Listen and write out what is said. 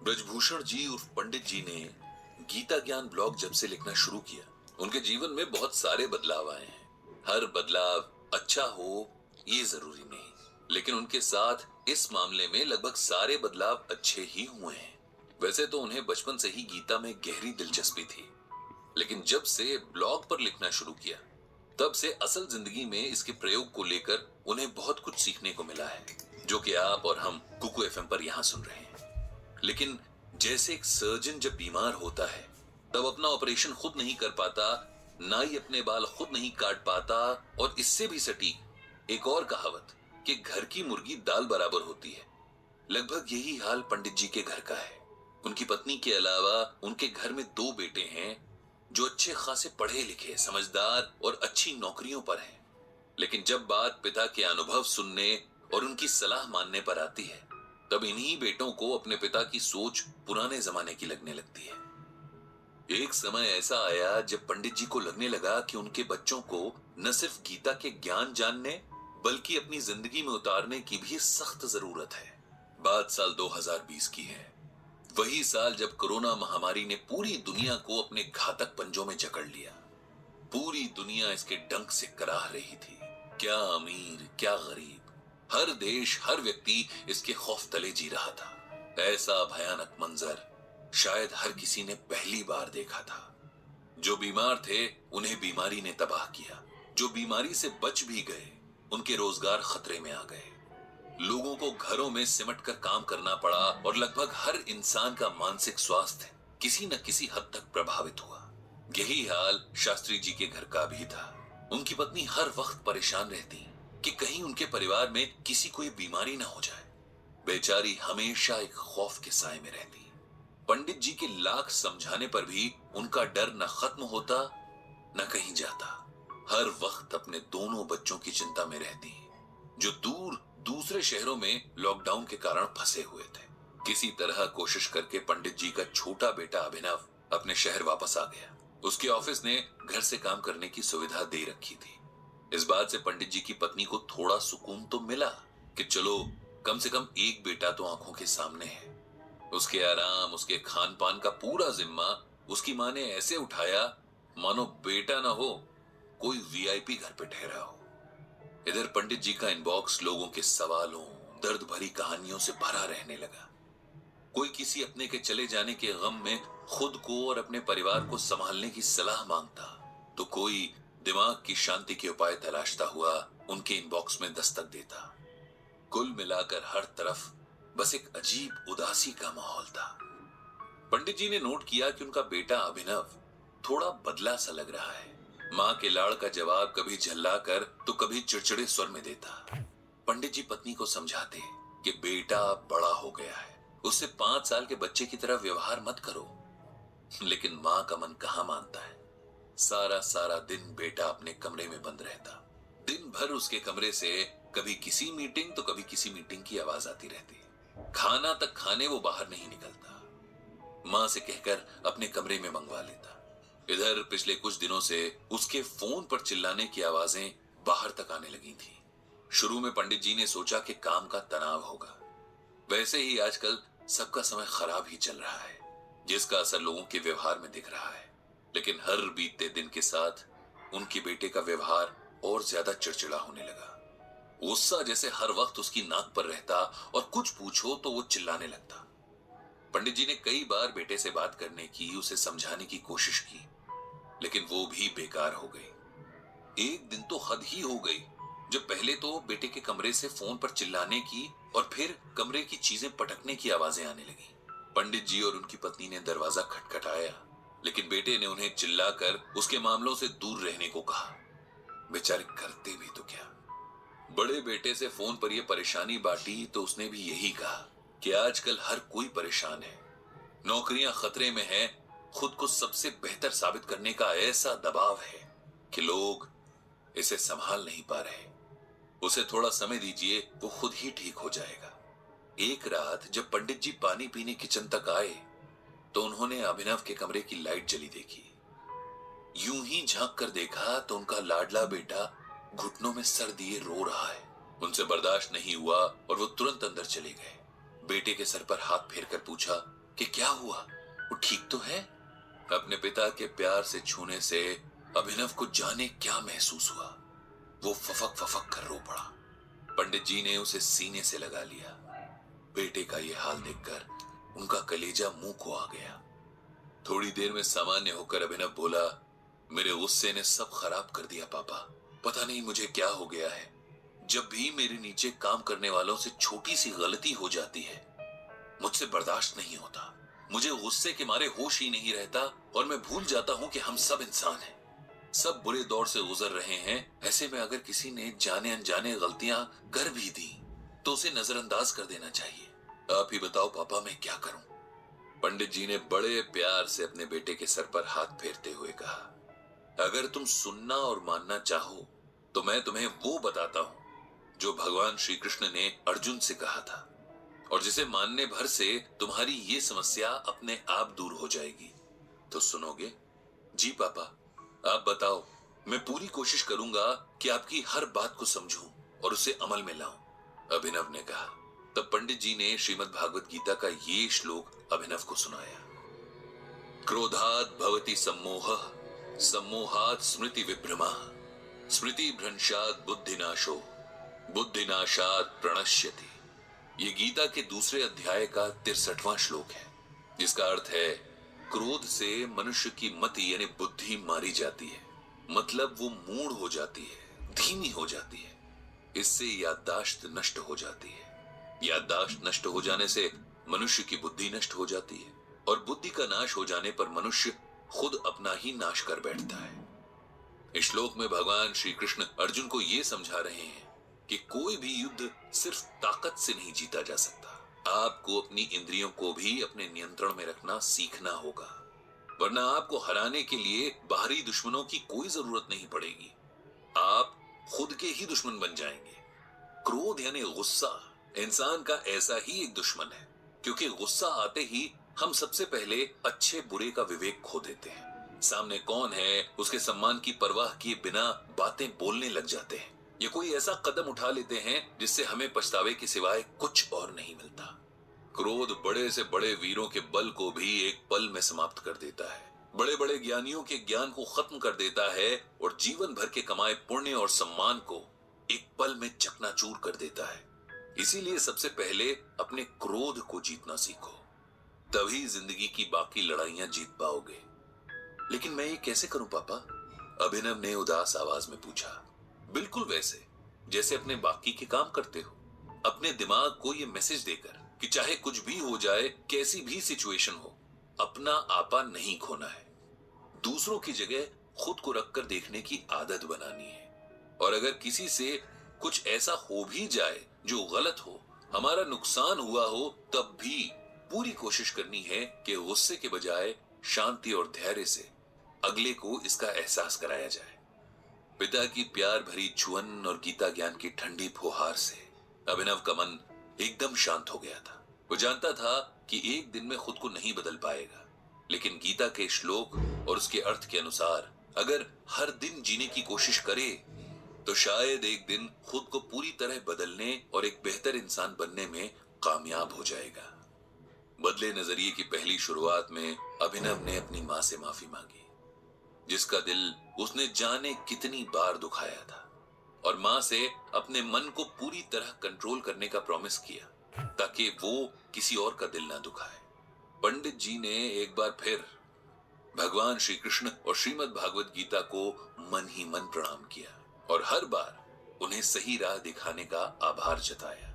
ब्रजभूषण जी उर्फ पंडित जी ने गीता ज्ञान ब्लॉग जब से लिखना शुरू किया, उनके जीवन में बहुत सारे बदलाव आए हैं। हर बदलाव अच्छा हो ये जरूरी नहीं, लेकिन उनके साथ इस मामले में लगभग सारे बदलाव अच्छे ही हुए हैं। वैसे तो उन्हें बचपन से ही गीता में गहरी दिलचस्पी थी, लेकिन जब से ब्लॉग पर लिखना शुरू किया, तब से असल जिंदगी में इसके प्रयोग को लेकर उन्हें बहुत कुछ सीखने को मिला है, जो कि आप और हम कुकू एफएम पर यहाँ सुन रहे हैं। लेकिन जैसे एक सर्जन जब बीमार होता है, तब अपना ऑपरेशन खुद नहीं कर पाता, नाई अपने बाल खुद नहीं काट पाता, और इससे भी सटीक एक और कहावत कि घर की मुर्गी दाल बराबर होती है, लगभग यही हाल पंडित जी के घर का है। उनकी पत्नी के अलावा उनके घर में 2 बेटे हैं जो अच्छे खासे पढ़े लिखे, समझदार और अच्छी नौकरियों पर हैं। लेकिन जब बात पिता के अनुभव सुनने और उनकी सलाह मानने पर आती है, तब इन्हीं बेटों को अपने पिता की सोच पुराने जमाने की लगने लगती है। एक समय ऐसा आया जब पंडित जी को लगने लगा कि उनके बच्चों को न सिर्फ गीता के ज्ञान जानने, बल्कि अपनी जिंदगी में उतारने की भी सख्त जरूरत है। बात साल 2020 की है, वही साल जब कोरोना महामारी ने पूरी दुनिया को अपने घातक पंजों में जकड़ लिया। पूरी दुनिया इसके डंक से कराह रही थी, क्या अमीर क्या गरीब, हर देश हर व्यक्ति इसके खौफ तले जी रहा था। ऐसा भयानक मंजर शायद हर किसी ने पहली बार देखा था। जो बीमार थे उन्हें बीमारी ने तबाह किया, जो बीमारी से बच भी गए उनके रोजगार खतरे में आ गए। लोगों को घरों में सिमट कर काम करना पड़ा और लगभग हर इंसान का मानसिक स्वास्थ्य किसी न किसी हद तक प्रभावित हुआ। यही हाल शास्त्री जी के घर का भी था। उनकी पत्नी हर वक्त परेशान रहती कि कहीं उनके परिवार में किसी को बीमारी ना हो जाए। बेचारी हमेशा एक खौफ के साए में रहती। पंडित जी के लाख समझाने पर भी उनका डर न खत्म होता न कहीं जाता। हर वक्त अपने दोनों बच्चों की चिंता में रहती, जो दूर दूसरे शहरों में लॉकडाउन के कारण फंसे हुए थे। किसी तरह कोशिश करके पंडित जी का छोटा बेटा अभिनव अपने शहर वापस आ गया। उसके ऑफिस ने घर से काम करने की सुविधा दे रखी थी। इस बात से पंडित जी की पत्नी को थोड़ा सुकून तो मिला कि चलो कम से कम एक बेटा तो आंखों के सामने है। उसके आराम, उसके खान पान का पूरा जिम्मा उसकी माँ ने ऐसे उठाया मानो बेटा ना हो, कोई वीआईपी घर पे ठहरा हो। इधर पंडित जी का इनबॉक्स लोगों के सवालों, दर्द भरी कहानियों से भरा रहने लगा। कोई किसी अपने के चले जाने के गम में खुद को और अपने परिवार को संभालने की सलाह मांगता, तो कोई दिमाग की शांति के उपाय तलाशता हुआ उनके इनबॉक्स में दस्तक देता। कुल मिलाकर हर तरफ बस एक अजीब उदासी का माहौल था। पंडित जी ने नोट किया कि उनका बेटा अभिनव थोड़ा बदला सा लग रहा है। माँ के लाड़ का जवाब कभी झल्लाकर तो कभी चिड़चिड़े स्वर में देता। पंडित जी पत्नी को समझाते कि बेटा बड़ा हो गया है, उससे 5 साल के बच्चे की तरह व्यवहार मत करो। लेकिन माँ का मन कहाँ मानता है। सारा सारा दिन बेटा अपने कमरे में बंद रहता। दिन भर उसके कमरे से कभी किसी मीटिंग तो कभी किसी मीटिंग की आवाज आती रहती। खाना तक खाने वो बाहर नहीं निकलता। माँ से कहकर अपने कमरे में मंगवा लेता। इधर पिछले कुछ दिनों से उसके फोन पर चिल्लाने की आवाजें बाहर तक आने लगी थी। शुरू में पंडित जी ने सोचा कि काम का तनाव होगा। वैसे ही आजकल सबका समय खराब ही चल रहा है, जिसका असर लोगों के व्यवहार में दिख रहा है। लेकिन हर बीतते दिन के साथ उनके बेटे का व्यवहार और ज्यादा चिड़चिड़ा होने लगा। गुस्सा जैसे हर वक्त उसकी नाक पर रहता और कुछ पूछो तो वो चिल्लाने लगता। पंडित जी ने कई बार बेटे से बात करने की, उसे समझाने की कोशिश की, लेकिन वो भी बेकार हो गई। एक दिन तो हद ही हो गई, जब पहले तो बेटे के कमरे से फोन पर चिल्लाने की और फिर कमरे की चीजें पटकने की आवाजें आने लगी। पंडित जी और उनकी पत्नी ने दरवाजा खटखटाया, लेकिन बेटे ने उन्हें चिल्लाकर उसके मामलों से दूर रहने को कहा। बेचारे करते भी तो क्या। बड़े बेटे से फोन पर यह परेशानी बांटी तो उसने भी यही कहा कि आजकल हर कोई परेशान है, नौकरियां खतरे में है, खुद को सबसे बेहतर साबित करने का ऐसा दबाव है कि लोग इसे संभाल नहीं पा रहे। उसे थोड़ा समय दीजिए, वो खुद ही ठीक हो जाएगा। एक रात जब पंडित जी पानी पीने किचन तक आए तो उन्होंने अभिनव के कमरे की लाइट जली देखी। यूं ही झांक कर देखा तो उनका लाडला बेटा घुटनों में सर दिए रो रहा है। उनसे बर्दाश्त नहीं हुआ और वो तुरंत अंदर चले गए। बेटे के सर पर हाथ फेरकर पूछा, कि क्या हुआ, वो ठीक तो है। अपने पिता के प्यार से छूने से अभिनव को जाने क्या महसूस हुआ। वो फफक फफक कर रो पड़ा। पंडित जी ने उसे सीने से लगा लिया। बेटे का ये हाल देखकर उनका कलेजा मुंह को आ गया। थोड़ी देर में सामान्य होकर अभिनव बोला, मेरे गुस्से ने सब खराब कर दिया पापा। पता नहीं मुझे क्या हो गया है। जब भी मेरे नीचे काम करने वालों से छोटी सी गलती हो जाती है, मुझसे बर्दाश्त नहीं होता। मुझे गुस्से के मारे होश ही नहीं रहता और मैं भूल जाता हूं कि हम सब इंसान हैं। सब बुरे दौर से गुजर रहे हैं। ऐसे में अगर किसी ने जाने अनजाने गलतियां कर भी दी तो उसे नजरअंदाज कर देना चाहिए। आप ही बताओ पापा, मैं क्या करूं? पंडित जी ने बड़े प्यार से अपने बेटे के सर पर हाथ फेरते हुए कहा, अगर तुम सुनना और मानना चाहो तो मैं तुम्हें वो बताता हूं जो भगवान श्री कृष्ण ने अर्जुन से कहा था, और जिसे मानने भर से तुम्हारी ये समस्या अपने आप दूर हो जाएगी। तो सुनोगे? जी पापा, आप बताओ। मैं पूरी कोशिश करूंगा कि आपकी हर बात को समझूं और उसे अमल में लाऊं, अभिनव ने कहा। तब पंडित जी ने श्रीमद् भागवत गीता का ये श्लोक अभिनव को सुनाया। क्रोधात् भवति सम्मोहः, सम्मोहात् स्मृति विभ्रमः, स्मृति भ्रंशात् बुद्धिनाशो, बुद्धिनाशात् प्रणश्यति। ये गीता के दूसरे अध्याय का 63वां श्लोक है, जिसका अर्थ है क्रोध से मनुष्य की मति यानी बुद्धि मारी जाती है। मतलब वो मूढ़ हो जाती है, धीमी हो जाती है। इससे याददाश्त नष्ट हो जाती है। याददाश्त नष्ट हो जाने से मनुष्य की बुद्धि नष्ट हो जाती है, और बुद्धि का नाश हो जाने पर मनुष्य खुद अपना ही नाश कर बैठता है। इस श्लोक में भगवान श्री कृष्ण अर्जुन को यह समझा रहे हैं कि कोई भी युद्ध सिर्फ ताकत से नहीं जीता जा सकता। आपको अपनी इंद्रियों को भी अपने नियंत्रण में रखना सीखना होगा, वरना आपको हराने के लिए बाहरी दुश्मनों की कोई जरूरत नहीं पड़ेगी। आप खुद के ही दुश्मन बन जाएंगे। क्रोध यानी गुस्सा इंसान का ऐसा ही एक दुश्मन है, क्योंकि गुस्सा आते ही हम सबसे पहले अच्छे बुरे का विवेक खो देते हैं। सामने कौन है उसके सम्मान की परवाह किए बिना बातें बोलने लग जाते हैं, या कोई ऐसा कदम उठा लेते हैं जिससे हमें पछतावे के सिवाय कुछ और नहीं मिलता। क्रोध बड़े से बड़े वीरों के बल को भी एक पल में समाप्त कर देता है, बड़े बड़े ज्ञानियों के ज्ञान को खत्म कर देता है, और जीवन भर के कमाए पुण्य और सम्मान को एक पल में चकनाचूर कर देता है। इसीलिए सबसे पहले अपने क्रोध को जीतना सीखो, तभी जिंदगी की बाकी लड़ाइयां जीत पाओगे। लेकिन मैं ये कैसे करूं पापा? अभिनव ने उदास आवाज में पूछा। बिल्कुल वैसे जैसे अपने बाकी के काम करते हो, अपने दिमाग को ये मैसेज देकर कि चाहे कुछ भी हो जाए, कैसी भी सिचुएशन हो, अपना आपा नहीं खोना है। दूसरों की जगह खुद को रखकर देखने की आदत बनानी है, और अगर किसी से कुछ ऐसा हो भी जाए जो गलत हो, हमारा नुकसान हुआ हो, तब भी पूरी कोशिश करनी है कि गुस्से के बजाय शांति और धैर्य से अगले को इसका एहसास कराया जाए। पिता की प्यार भरी छुअन और गीता ज्ञान की ठंडी फुहार से अभिनव का मन एकदम शांत हो गया था। वो जानता था कि एक दिन में खुद को नहीं बदल पाएगा, लेकिन गीता के श्लोक और उसके अर्थ के अनुसार अगर हर दिन जीने की कोशिश करे तो शायद एक दिन खुद को पूरी तरह बदलने और एक बेहतर इंसान बनने में कामयाब हो जाएगा। बदले नजरिए की पहली शुरुआत में अभिनव ने अपनी मां से माफी मांगी, जिसका दिल उसने जाने कितनी बार दुखाया था, और मां से अपने मन को पूरी तरह कंट्रोल करने का प्रॉमिस किया ताकि वो किसी और का दिल ना दुखाए। पंडित जी ने एक बार फिर भगवान श्री कृष्ण और श्रीमद् भागवत गीता को मन ही मन प्रणाम किया, और हर बार उन्हें सही राह दिखाने का आभार जताया।